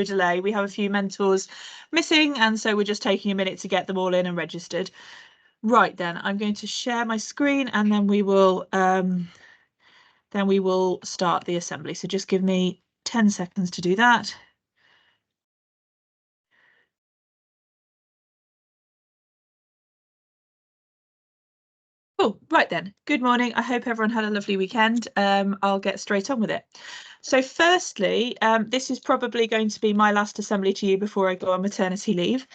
delay. We have a few mentors missing, and so we're just taking a minute to get them all in and registered. Right then, I'm going to share my screen and then we will start the assembly. So just give me 10 seconds to do that. Oh, right then. Good morning. I hope everyone had a lovely weekend. I'll get straight on with it. So firstly, this is probably going to be my last assembly to you before I go on maternity leave.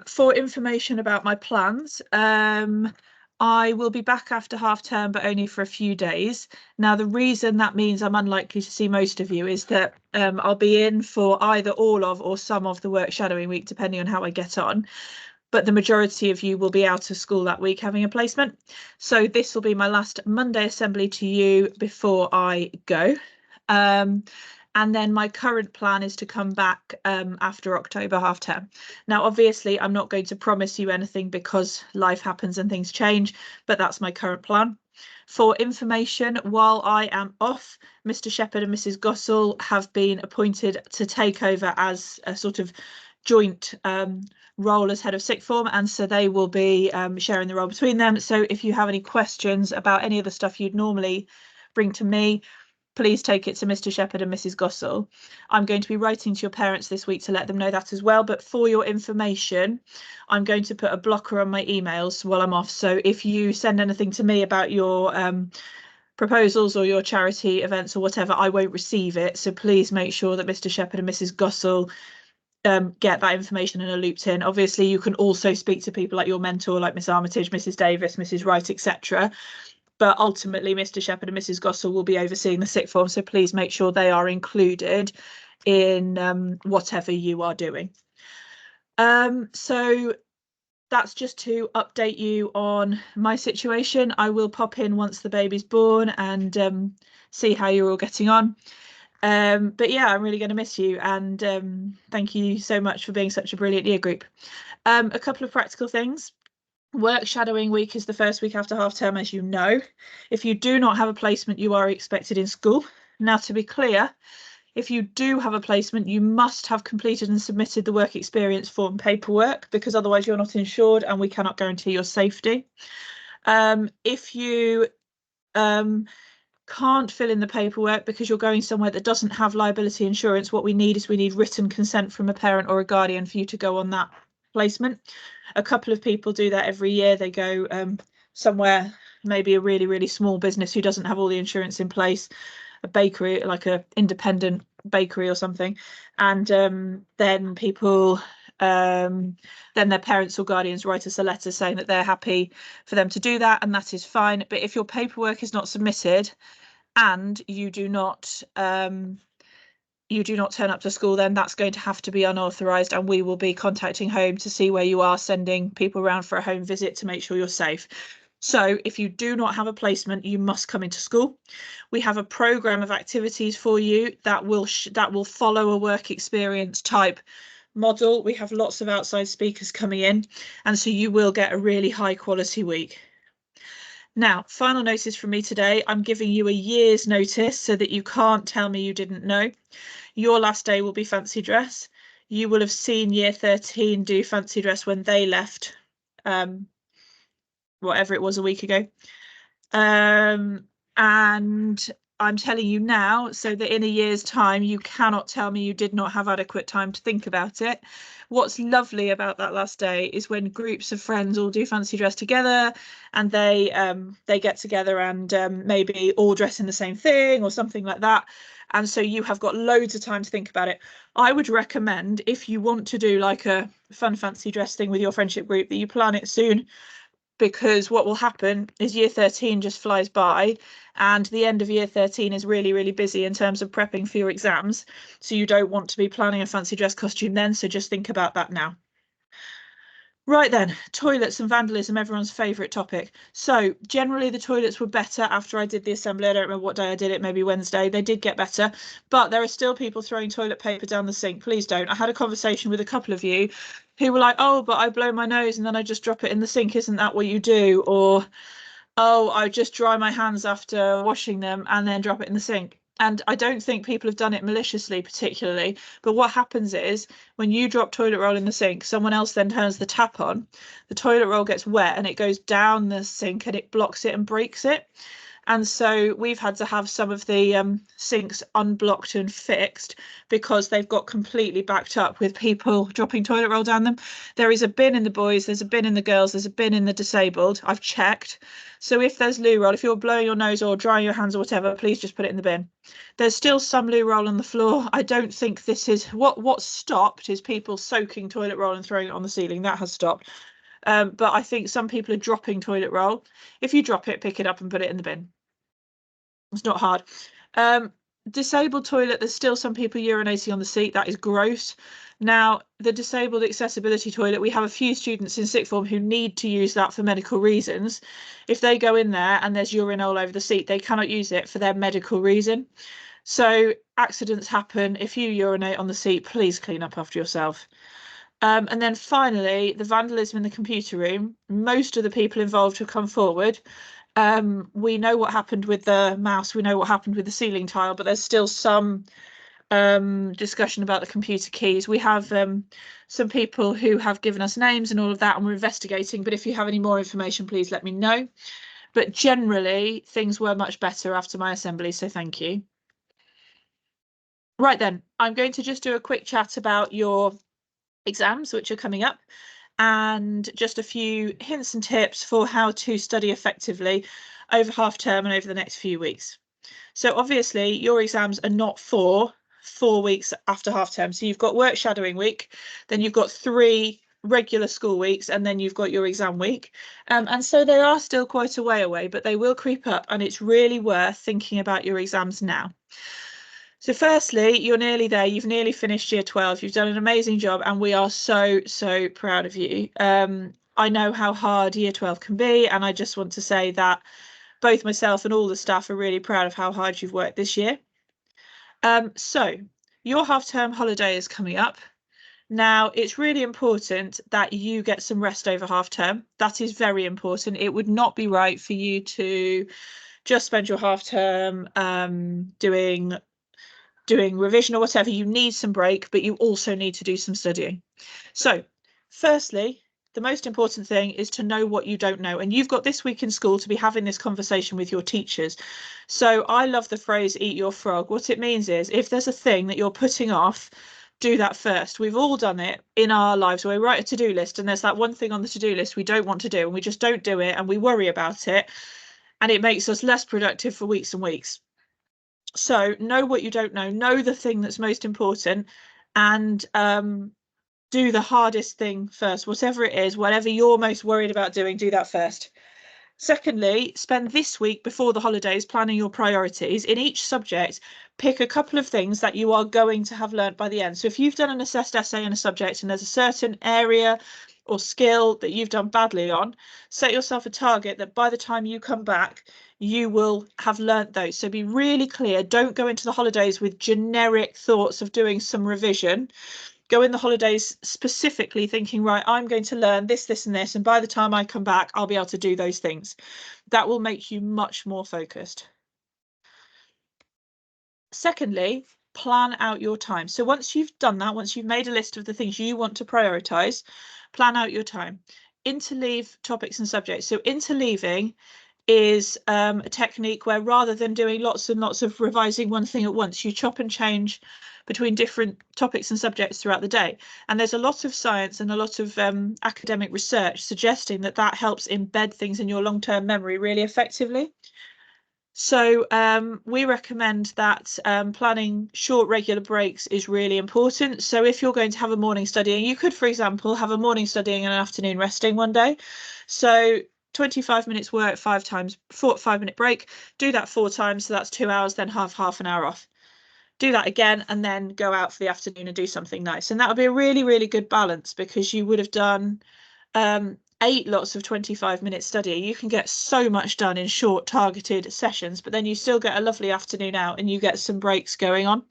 For information about my plans, I will be back after half term, but only for a few days. Now, the reason that means I'm unlikely to see most of you is that I'll be in for either all of or some of the work shadowing week, depending on how I get on. But the majority of you will be out of school that week having a placement. So this will be my last Monday assembly to you before I go. And then my current plan is to come back after October half term. Now, obviously, I'm not going to promise you anything because life happens and things change, but that's my current plan. For information, while I am off, Mr. Shepherd and Mrs. Gossel have been appointed to take over as a sort of joint role as head of sixth form, and so they will be sharing the role between them. So if you have any questions about any of the stuff you'd normally bring to me, please take it to Mr. Shepherd and Mrs. Gossel. I'm going to be writing to your parents this week to let them know that as well. But for your information, I'm going to put a blocker on my emails while I'm off. So if you send anything to me about your proposals or your charity events or whatever, I won't receive it. So please make sure that Mr. Shepherd and Mrs. Gossel get that information and are looped in. Obviously, you can also speak to people like your mentor, like Miss Armitage, Mrs. Davis, Mrs. Wright, etc. But ultimately, Mr. Shepherd and Mrs. Gossel will be overseeing the sixth form, so please make sure they are included in whatever you are doing. So that's just to update you on my situation. I will pop in once the baby's born and see how you're all getting on. But yeah, I'm really going to miss you, and thank you so much for being such a brilliant year group. A couple of practical things. Work shadowing week is the first week after half term, as you know. If you do not have a placement, you are expected in school. Now, to be clear, if you do have a placement, you must have completed and submitted the work experience form paperwork, because otherwise you're not insured and we cannot guarantee your safety. If you can't fill in the paperwork because you're going somewhere that doesn't have liability insurance, what we need written consent from a parent or a guardian for you to go on that placement. A couple of people do that every year. They go somewhere, maybe a really, really small business who doesn't have all the insurance in place, a bakery, like a independent bakery or something, and then people then their parents or guardians write us a letter saying that they're happy for them to do that, and that is fine. But if your paperwork is not submitted and you do not turn up to school, then that's going to have to be unauthorized, and we will be contacting home to see where you are, sending people around for a home visit to make sure you're safe. So if you do not have a placement, you must come into school. We have a program of activities for you that will follow a work experience type model. We have lots of outside speakers coming in, and so you will get a really high quality week. Now, final notice from me today. I'm giving you a year's notice so that you can't tell me you didn't know. Your last day will be fancy dress. You will have seen year 13 do fancy dress when they left, whatever it was, a week ago. And I'm telling you now so that in a year's time, you cannot tell me you did not have adequate time to think about it. What's lovely about that last day is when groups of friends all do fancy dress together, and they get together and maybe all dress in the same thing or something like that. And so you have got loads of time to think about it. I would recommend, if you want to do like a fun fancy dress thing with your friendship group, that you plan it soon, because what will happen is year 13 just flies by, and the end of year 13 is really, really busy in terms of prepping for your exams. So you don't want to be planning a fancy dress costume then, so just think about that now. Right then, toilets and vandalism, everyone's favourite topic. So generally the toilets were better after I did the assembly. I don't remember what day I did it, maybe Wednesday. They did get better, but there are still people throwing toilet paper down the sink. Please don't. I had a conversation with a couple of you who were like, oh, but I blow my nose and then I just drop it in the sink. Isn't that what you do? Or, oh, I just dry my hands after washing them and then drop it in the sink. And I don't think people have done it maliciously particularly, but what happens is when you drop toilet roll in the sink, someone else then turns the tap on, the toilet roll gets wet and it goes down the sink and it blocks it and breaks it. And so we've had to have some of the sinks unblocked and fixed because they've got completely backed up with people dropping toilet roll down them. There is a bin in the boys, there's a bin in the girls, there's a bin in the disabled. I've checked. So if there's loo roll, if you're blowing your nose or drying your hands or whatever, please just put it in the bin. There's still some loo roll on the floor. I don't think this is what stopped is people soaking toilet roll and throwing it on the ceiling. That has stopped. But I think some people are dropping toilet roll. If you drop it, pick it up and put it in the bin. It's not hard. Disabled toilet, there's still some people urinating on the seat. That is gross. Now, the disabled accessibility toilet, we have a few students in sixth form who need to use that for medical reasons. If they go in there and there's urine all over the seat, they cannot use it for their medical reason. So accidents happen. If you urinate on the seat, please clean up after yourself. And then finally, the vandalism in the computer room. Most of the people involved have come forward. We know what happened with the mouse, we know what happened with the ceiling tile, but there's still some discussion about the computer keys. We have some people who have given us names and all of that, and we're investigating, but if you have any more information, please let me know. But generally, things were much better after my assembly, so thank you. Right then, I'm going to just do a quick chat about your exams, which are coming up, and just a few hints and tips for how to study effectively over half term and over the next few weeks. So obviously your exams are not for 4 weeks after half term. So you've got work shadowing week, then you've got 3 regular school weeks, and then you've got your exam week. And so they are still quite a way away, but they will creep up, and it's really worth thinking about your exams now. So firstly, you're nearly there. You've nearly finished year 12. You've done an amazing job, and we are so proud of you. I know how hard year 12 can be, and I just want to say that both myself and all the staff are really proud of how hard you've worked this year. So your half-term holiday is coming up. Now, it's really important that you get some rest over half-term. That is very important. It would not be right for you to just spend your half-term doing revision or whatever. You need some break, but you also need to do some studying. So firstly, the most important thing is to know what you don't know. And you've got this week in school to be having this conversation with your teachers. So I love the phrase, eat your frog. What it means is if there's a thing that you're putting off, do that first. We've all done it in our lives where we write a to-do list and there's that one thing on the to-do list we don't want to do and we just don't do it and we worry about it and it makes us less productive for weeks and weeks. So know what you don't know the thing that's most important, and do the hardest thing first, whatever it is, whatever you're most worried about doing, do that first. Secondly, spend this week before the holidays planning your priorities. In each subject, pick a couple of things that you are going to have learnt by the end. So if you've done an assessed essay in a subject and there's a certain area or skill that you've done badly on, set yourself a target that by the time you come back, you will have learnt those. So be really clear. Don't go into the holidays with generic thoughts of doing some revision. Go in the holidays specifically thinking, right, I'm going to learn this, this, and this, and by the time I come back, I'll be able to do those things. That will make you much more focused. Secondly, plan out your time. So once you've done that, once you've made a list of the things you want to prioritize, plan out your time. Interleave topics and subjects. So interleaving is a technique where rather than doing lots and lots of revising one thing at once, you chop and change between different topics and subjects throughout the day. And there's a lot of science and a lot of academic research suggesting that that helps embed things in your long-term memory really effectively. So we recommend that planning short regular breaks is really important. So if you're going to have a morning studying, you could, for example, have a morning studying and an afternoon resting one day. So 25 minutes work, 5-minute break, do that 4 times. So that's 2 hours, then half an hour off. Do that again and then go out for the afternoon and do something nice. And that would be a really, really good balance because you would have done 8 lots of 25-minute study. You can get so much done in short targeted sessions, but then you still get a lovely afternoon out and you get some breaks going on.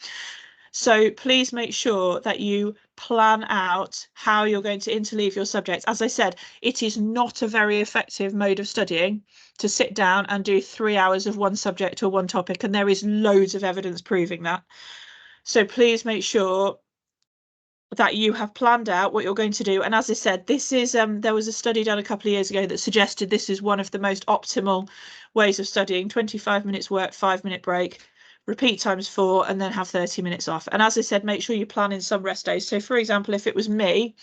So please make sure that you plan out how you're going to interleave your subjects. As I said, it is not a very effective mode of studying to sit down and do 3 hours of one subject or one topic, and there is loads of evidence proving that. So please make sure that you have planned out what you're going to do. And as I said, this is there was a study done a couple of years ago that suggested this is one of the most optimal ways of studying: 25 minutes work, 5-minute break, repeat times 4, and then have 30 minutes off. And as I said, make sure you plan in some rest days. So for example, if it was me,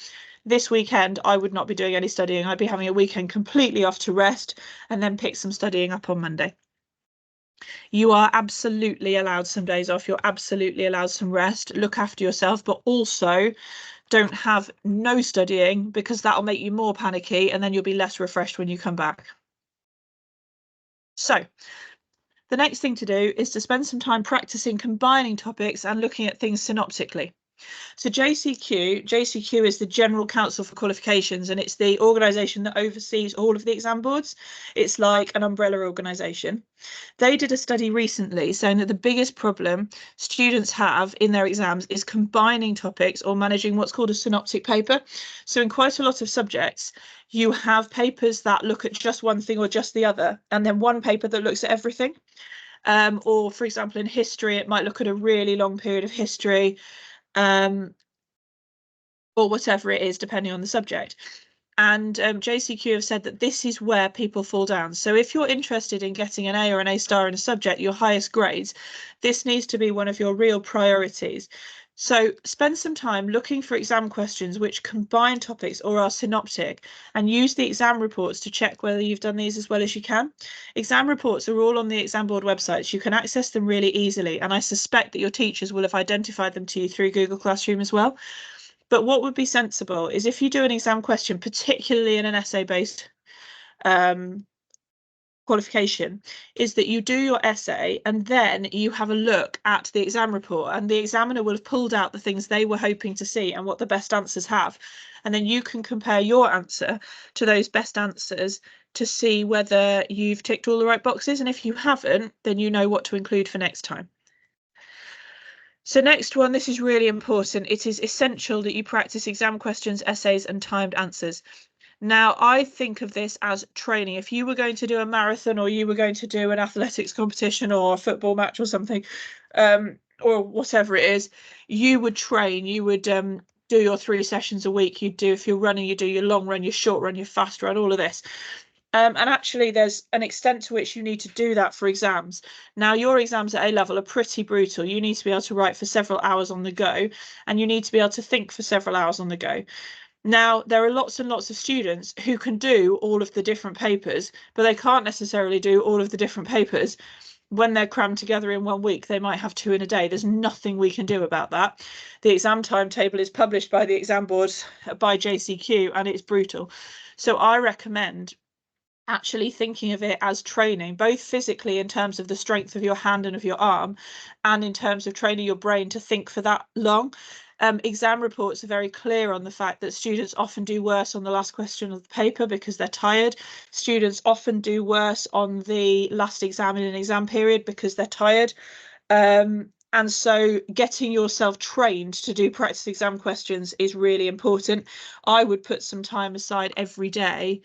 this weekend, I would not be doing any studying. I'd be having a weekend completely off to rest and then pick some studying up on Monday. You are absolutely allowed some days off. You're absolutely allowed some rest. Look after yourself, but also don't have no studying, because that'll make you more panicky and then you'll be less refreshed when you come back. So the next thing to do is to spend some time practicing combining topics and looking at things synoptically. So JCQ is the General Council for Qualifications, and it's the organisation that oversees all of the exam boards. It's like an umbrella organisation. They did a study recently saying that the biggest problem students have in their exams is combining topics or managing what's called a synoptic paper. So in quite a lot of subjects, you have papers that look at just one thing or just the other, and then one paper that looks at everything. Or for example, in history, it might look at a really long period of history, or whatever it is, depending on the subject. And JCQ have said that this is where people fall down. So if you're interested in getting an A or an A star in a subject, your highest grades, this needs to be one of your real priorities. So spend some time looking for exam questions which combine topics or are synoptic, and use the exam reports to check whether you've done these as well as you can. Exam reports are all on the exam board websites. You can access them really easily, and I suspect that your teachers will have identified them to you through Google Classroom as well. But what would be sensible is, if you do an exam question, particularly in an essay-based qualification, is that you do your essay and then you have a look at the exam report, and the examiner will have pulled out the things they were hoping to see and what the best answers have. And then you can compare your answer to those best answers to see whether you've ticked all the right boxes. And if you haven't, then you know what to include for next time. So next one, this is really important. It is essential that you practice exam questions, essays, and timed answers. Now, I think of this as training. If you were going to do a marathon, or you were going to do an athletics competition or a football match or something, or whatever it is, you would train. You would do your 3 sessions a week. You'd do, if you're running, you do your long run, your short run, your fast run, all of this. And actually, there's an extent to which you need to do that for exams. Now, your exams at A-level are pretty brutal. You need to be able to write for several hours on the go, and you need to be able to think for several hours on the go. Now, there are lots and lots of students who can do all of the different papers, but they can't necessarily do all of the different papers. When they're crammed together in 1 week, they might have 2 in a day. There's nothing we can do about that. The exam timetable is published by the exam boards, by JCQ, and it's brutal. So I recommend actually thinking of it as training, both physically in terms of the strength of your hand and of your arm, and in terms of training your brain to think for that long. Exam reports are very clear on the fact that students often do worse on the last question of the paper because they're tired. Students often do worse on the last exam in an exam period because they're tired. And so getting yourself trained to do practice exam questions is really important. I would put some time aside every day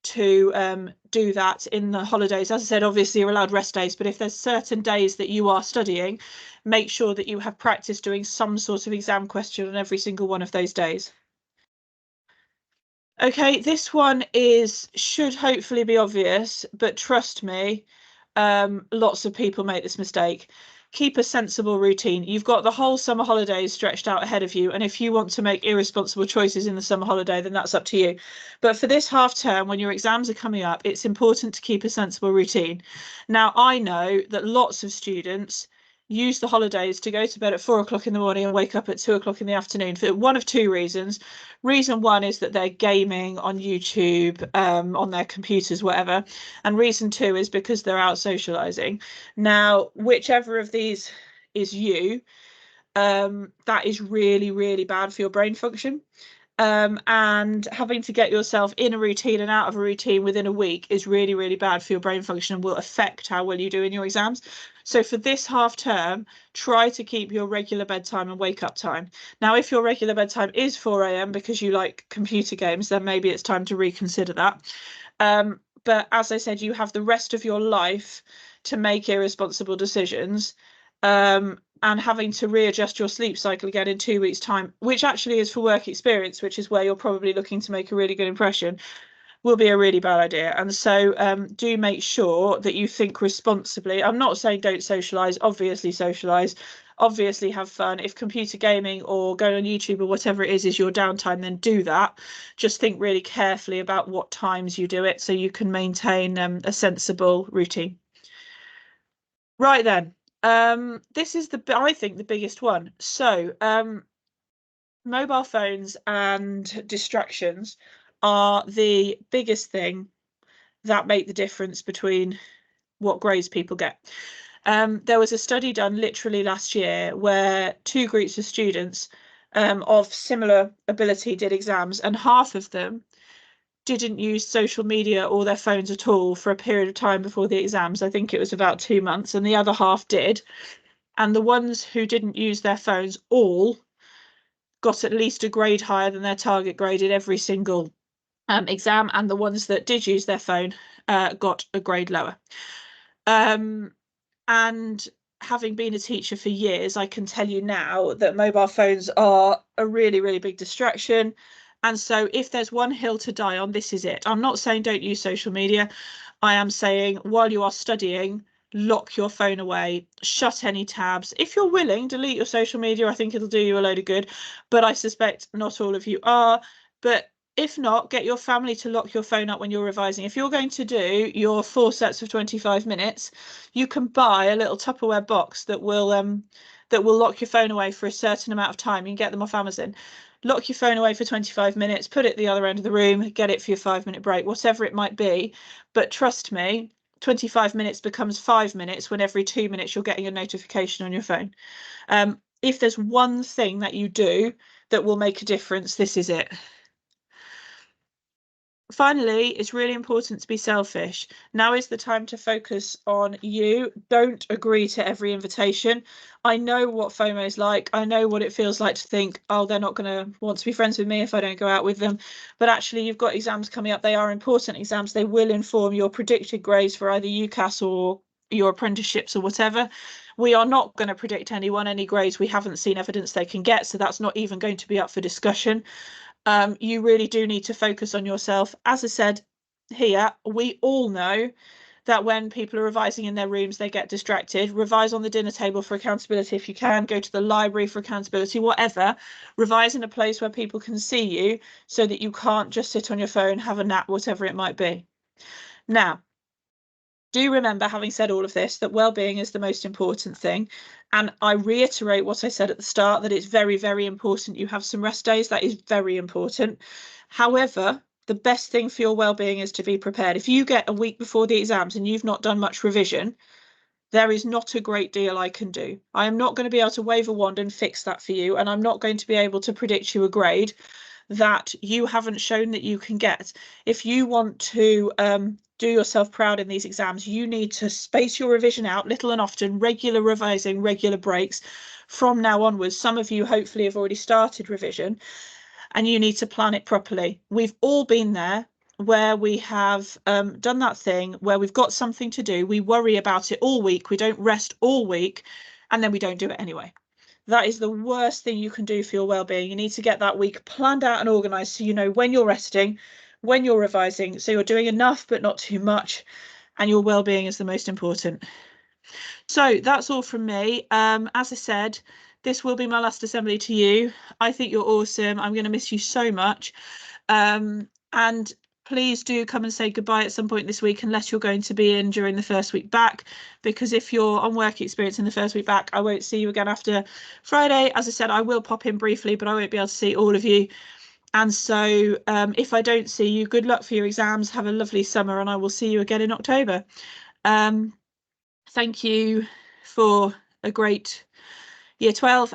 to do that in the holidays. As I said, obviously you're allowed rest days, but if there's certain days that you are studying, make sure that you have practice doing some sort of exam question on every single one of those days. Okay, this one should hopefully be obvious, but trust me, lots of people make this mistake. Keep a sensible routine. You've got the whole summer holidays stretched out ahead of you, and if you want to make irresponsible choices in the summer holiday, then that's up to you. But for this half term, when your exams are coming up, it's important to keep a sensible routine. Now, I know that lots of students use the holidays to go to bed at 4 o'clock in the morning and wake up at 2 o'clock in the afternoon for one of 2 reasons. Reason one is that they're gaming on YouTube, on their computers, whatever. And reason 2 is because they're out socializing. Now, whichever of these is you, that is really, really bad for your brain function. And having to get yourself in a routine and out of a routine within a week is really, really bad for your brain function and will affect how well you do in your exams. So for this half term, try to keep your regular bedtime and wake up time. Now, if your regular bedtime is 4 a.m. because you like computer games, then maybe it's time to reconsider that. But as I said, you have the rest of your life to make irresponsible decisions. And having to readjust your sleep cycle again in 2 weeks' time, which actually is for work experience, which is where you're probably looking to make a really good impression, will be a really bad idea. And so do make sure that you think responsibly. I'm not saying don't socialise, obviously socialise, obviously have fun. If computer gaming or going on YouTube or whatever it is your downtime, then do that. Just think really carefully about what times you do it so you can maintain a sensible routine. Right then, this is I think the biggest one. So mobile phones and distractions are the biggest thing that make the difference between what grades people get. There was a study done literally last year where 2 groups of students of similar ability did exams, and half of them didn't use social media or their phones at all for a period of time before the exams. I think it was about 2 months, and the other half did. And the ones who didn't use their phones all got at least a grade higher than their target grade in every single exam, and the ones that did use their phone got a grade lower. And having been a teacher for years, I can tell you now that mobile phones are a really, really big distraction. And so if there's one hill to die on, this is it. I'm not saying don't use social media. I am saying while you are studying, lock your phone away, shut any tabs. If you're willing, delete your social media. I think it'll do you a load of good, but I suspect not all of you are. But if not, get your family to lock your phone up when you're revising. If you're going to do your 4 sets of 25 minutes, you can buy a little Tupperware box that will lock your phone away for a certain amount of time. You can get them off Amazon. Lock your phone away for 25 minutes, put it at the other end of the room, get it for your 5-minute break, whatever it might be. But trust me, 25 minutes becomes 5 minutes when every 2 minutes you're getting a notification on your phone. If there's one thing that you do that will make a difference, this is it. Finally, it's really important to be selfish. Now is the time to focus on you. Don't agree to every invitation. I know what FOMO is like. I know what it feels like to think, oh, they're not going to want to be friends with me if I don't go out with them. But actually, you've got exams coming up. They are important exams. They will inform your predicted grades for either UCAS or your apprenticeships or whatever. We are not going to predict anyone any grades we haven't seen evidence they can get. So that's not even going to be up for discussion. You really do need to focus on yourself. As I said here, we all know that when people are revising in their rooms, they get distracted. Revise on the dinner table for accountability if you can. Go to the library for accountability, whatever. Revise in a place where people can see you so that you can't just sit on your phone, have a nap, whatever it might be. Now, do remember, having said all of this, that well-being is the most important thing. And I reiterate what I said at the start, that it's very, very important you have some rest days. That is very important. However, the best thing for your well-being is to be prepared. If you get a week before the exams and you've not done much revision, there is not a great deal I can do. I am not going to be able to wave a wand and fix that for you, and I'm not going to be able to predict you a grade that you haven't shown that you can get. If you want to do yourself proud in these exams, you need to space your revision out little and often, regular revising, regular breaks from now onwards. Some of you hopefully have already started revision, and you need to plan it properly. We've all been there where we have done that thing where we've got something to do, we worry about it all week, we don't rest all week, and then we don't do it anyway. That is the worst thing you can do for your well-being. You need to get that week planned out and organised so you know when you're resting, when you're revising, so you're doing enough but not too much, and your well-being is the most important. So that's all from me. As I said, this will be my last assembly to you. I think you're awesome. I'm going to miss you so much. And please do come and say goodbye at some point this week, unless you're going to be in during the first week back, because if you're on work experience in the first week back, I won't see you again after Friday. As I said, I will pop in briefly, but I won't be able to see all of you. And so if I don't see you, good luck for your exams. Have a lovely summer, and I will see you again in October. Thank you for a great year 12,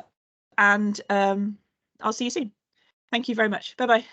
and I'll see you soon. Thank you very much. Bye-bye.